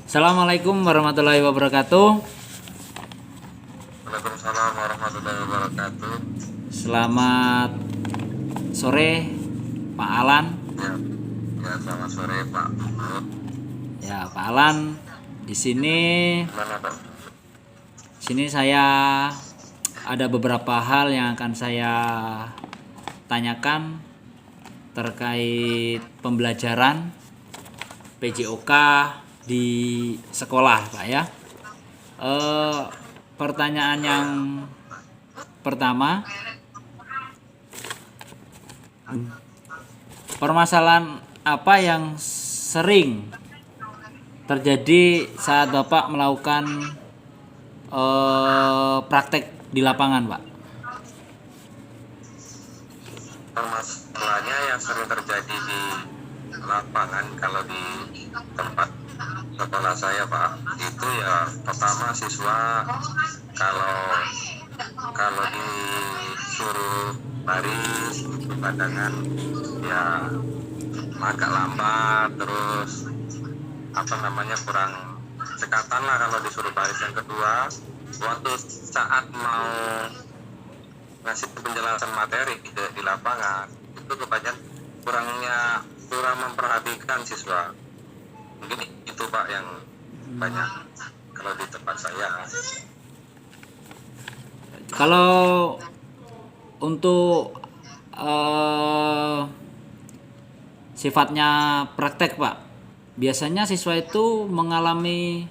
Assalamualaikum warahmatullahi wabarakatuh. Waalaikumsalam warahmatullahi wabarakatuh. Selamat sore, Pak Alan. Ya, ya selamat sore Pak Mahmud. Ya, Pak Alan, di sini Gimana Pak? saya ada beberapa hal yang akan saya tanyakan terkait pembelajaran PJOK di sekolah, Pak ya. Pertanyaan yang pertama, permasalahan apa yang sering terjadi saat Bapak melakukan praktek di lapangan, Pak? Permasalahannya yang sering terjadi di lapangan kalau di tempat sekolah saya Pak, itu ya pertama siswa kalau kalau disuruh baris itu kadang ya agak lambat, terus kurang cekatan lah kalau disuruh baris. Yang kedua, waktu saat mau ngasih penjelasan materi di lapangan itu kebanyakan kurang memperhatikan siswa. Mungkin itu Pak yang banyak kalau di tempat saya. Kalau untuk sifatnya praktek, Pak, biasanya siswa itu mengalami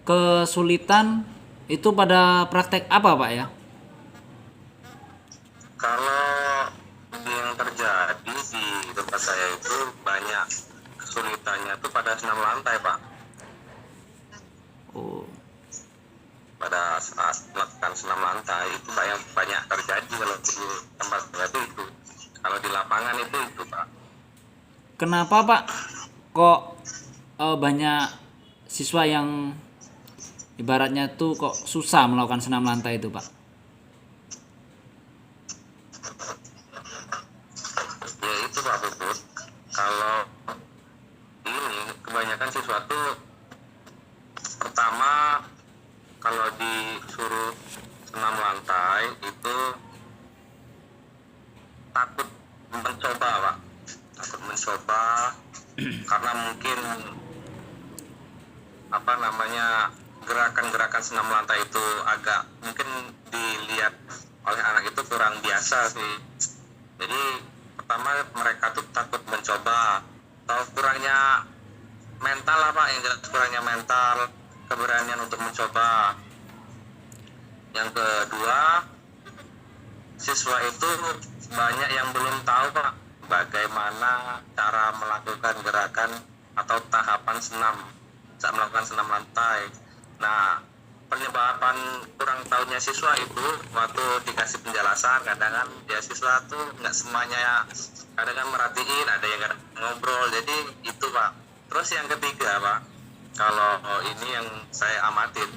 kesulitan itu pada praktek apa, Pak ya? Kalau yang terjadi di tempat saya itu banyak kesulitannya tuh pada senam lantai Pak. Oh, Pada saat melakukan senam lantai itu banyak terjadi kalau di tempat saya itu. Kalau di lapangan itu Pak. kenapa, Pak? Kok banyak siswa yang ibaratnya tuh kok susah melakukan senam lantai itu, Pak? Ya itu Pak Puput. Kalau ini kebanyakan siswa tuh pertama kalau disuruh senam lantai itu takut mencoba Pak. Takut mencoba karena mungkin gerakan-gerakan senam lantai itu agak mungkin dilihat oleh anak itu kurang biasa sih. Jadi pertama mereka tuh takut mencoba atau kurangnya mental lah Pak, yang jelas kurangnya mental, keberanian untuk mencoba. Yang kedua, siswa itu banyak yang belum tahu Pak bagaimana cara melakukan gerakan atau tahapan senam saat melakukan senam lantai. Nah, penyebabkan kurang tahunya siswa itu waktu dikasih penjelasan kadang ya siswa tuh nggak semuanya kadang merhatiin, ada yang ngobrol, jadi itu Pak. Terus yang ketiga Pak, kalau ini yang saya amatin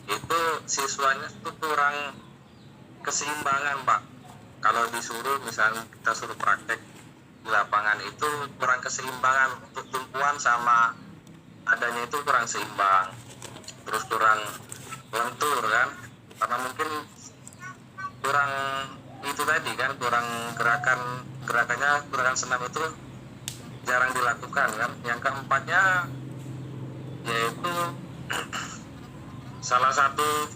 itu siswanya tuh kurang keseimbangan Pak. Kalau disuruh misalnya kita suruh praktek di lapangan itu kurang keseimbangan, untuk tumpuan sama adanya itu kurang seimbang, terus kurang lentur kan, karena mungkin kurang itu tadi kan, kurang gerakan senam itu jarang dilakukan kan. Yang keempatnya yaitu salah satu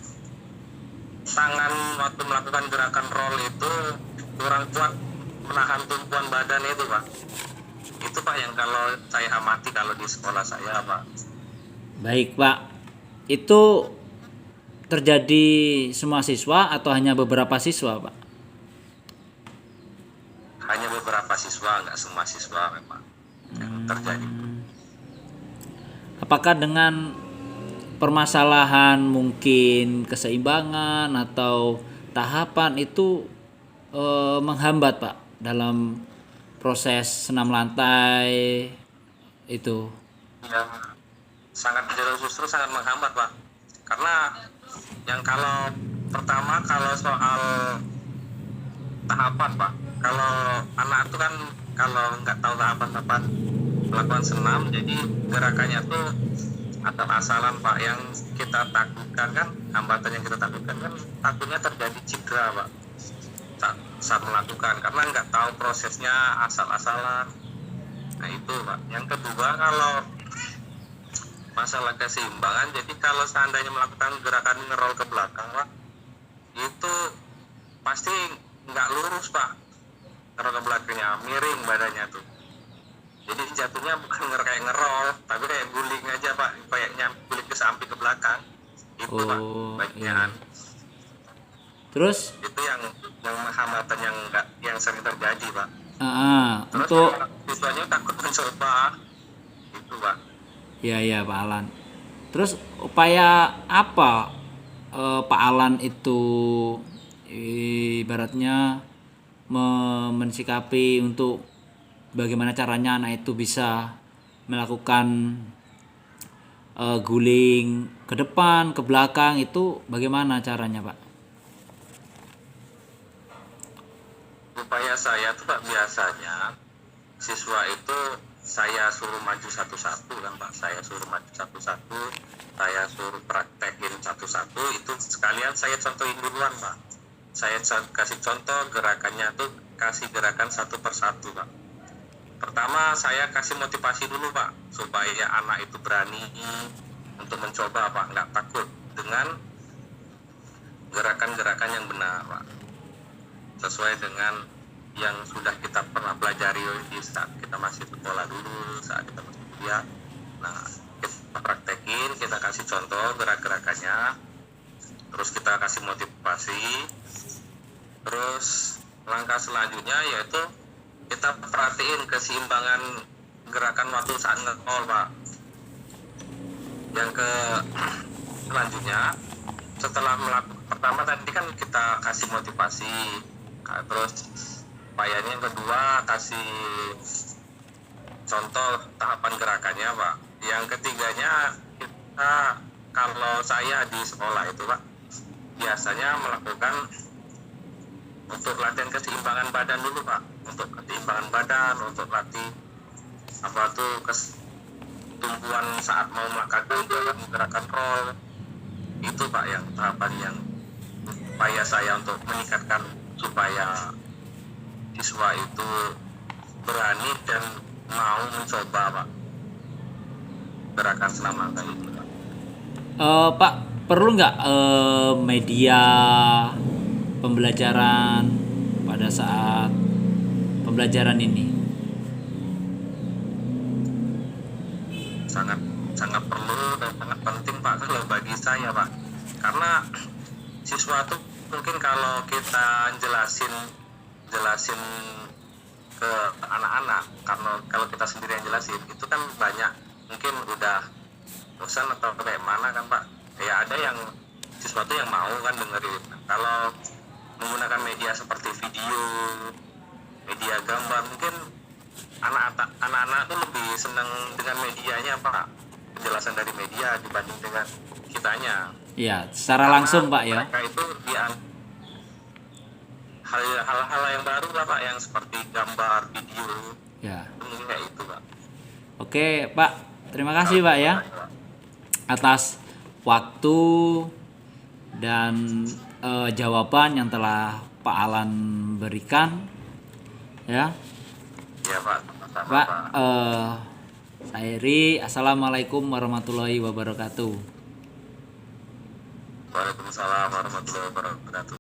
tangan waktu melakukan gerakan roll itu kurang kuat menahan tumpuan badan itu Pak. Itu Pak yang kalau saya amati kalau di sekolah saya Pak. Baik, Pak. Itu terjadi semua siswa atau hanya beberapa siswa, Pak? Hanya beberapa siswa, nggak semua siswa memang yang terjadi. Apakah dengan permasalahan mungkin keseimbangan atau tahapan itu menghambat, Pak, dalam proses senam lantai itu? Yang sangat justru sangat menghambat Pak, karena yang kalau pertama kalau soal tahapan Pak, kalau anak itu kan kalau nggak tahu tahapan melakukan senam, jadi gerakannya tuh asal-asalan Pak. Yang kita takutkan kan, hambatan yang kita takutkan kan takutnya terjadi cedera Pak saat melakukan, karena nggak tahu prosesnya, asal-asalan. Nah itu Pak. Yang kedua, kalau masalah keseimbangan, jadi kalau seandainya melakukan gerakan ngerol ke belakang Pak, itu pasti nggak lurus Pak, ngerol ke belakangnya miring badannya tuh. Jadi jatuhnya bukan kayak ngerol, tapi kayak guling aja Pak, kayak guling ke samping ke belakang. Itu Pak, Oh, baiknya. iya. Terus Itu yang hambatan yang sering terjadi Pak. Terus untuk siswanya takut mencoba, itu Pak. ya Pak Alan. Terus upaya apa Pak Alan itu ibaratnya mensikapi untuk bagaimana caranya anak itu bisa melakukan guling ke depan, ke belakang, itu bagaimana caranya Pak? Upaya saya tuh Pak, biasanya siswa itu saya suruh maju satu-satu kan Pak, saya suruh maju satu-satu, saya suruh praktekin satu-satu, itu sekalian saya contohin duluan Pak. Saya kasih contoh gerakannya tuh, kasih gerakan satu persatu Pak. Pertama saya kasih motivasi dulu Pak, supaya anak itu berani untuk mencoba Pak, nggak takut dengan gerakan-gerakan yang benar Pak, sesuai dengan yang sudah kita pernah pelajari di saat kita masih sekolah dulu, saat kita masih kuliah. Nah, kita praktekin, kita kasih contoh gerak-gerakannya, terus kita kasih motivasi. Terus langkah selanjutnya yaitu kita perhatiin keseimbangan gerakan waktu saat nge-call Pak. Yang selanjutnya, setelah melakukan pertama tadi kan kita kasih motivasi, terus upayanya yang kedua kasih contoh tahapan gerakannya Pak. Yang ketiganya, kita kalau saya di sekolah itu Pak, biasanya melakukan untuk latihan keseimbangan badan dulu Pak, untuk keseimbangan badan, untuk latih apa tuh tumpuan saat mau melakukan gerakan roll. Itu Pak yang tahapan yang upaya saya untuk meningkatkan supaya siswa itu berani dan mau mencoba Pak gerakan senam langkah itu Pak. Pak, perlu nggak media pembelajaran pada saat pembelajaran ini? Sangat sangat perlu dan sangat penting Pak kalau bagi saya Pak, karena siswa tuh mungkin kalau kita jelasin ke anak-anak, karena kalau kita sendiri yang jelasin itu kan banyak mungkin udah bosan atau kayak mana kan Pak. Ya ada yang siswa tuh yang mau kan dengerin. Kalau menggunakan media seperti video, media gambar, mungkin anak-anak tuh lebih senang dengan medianya Pak, penjelasan dari media dibanding dengan kitanya. Ya, secara langsung Pak ya. Mereka itu hal-hal yang baru lah Pak, yang seperti gambar, video, Ya. mungkin kayak itu Pak. Oke Pak, terima kasih Pak ya atas waktu dan jawaban yang telah Pak Alan berikan ya. Ya Pak, sama-sama Pak, Pak. saya Iri. Assalamualaikum warahmatullahi wabarakatuh. Waalaikumsalam warahmatullahi wabarakatuh.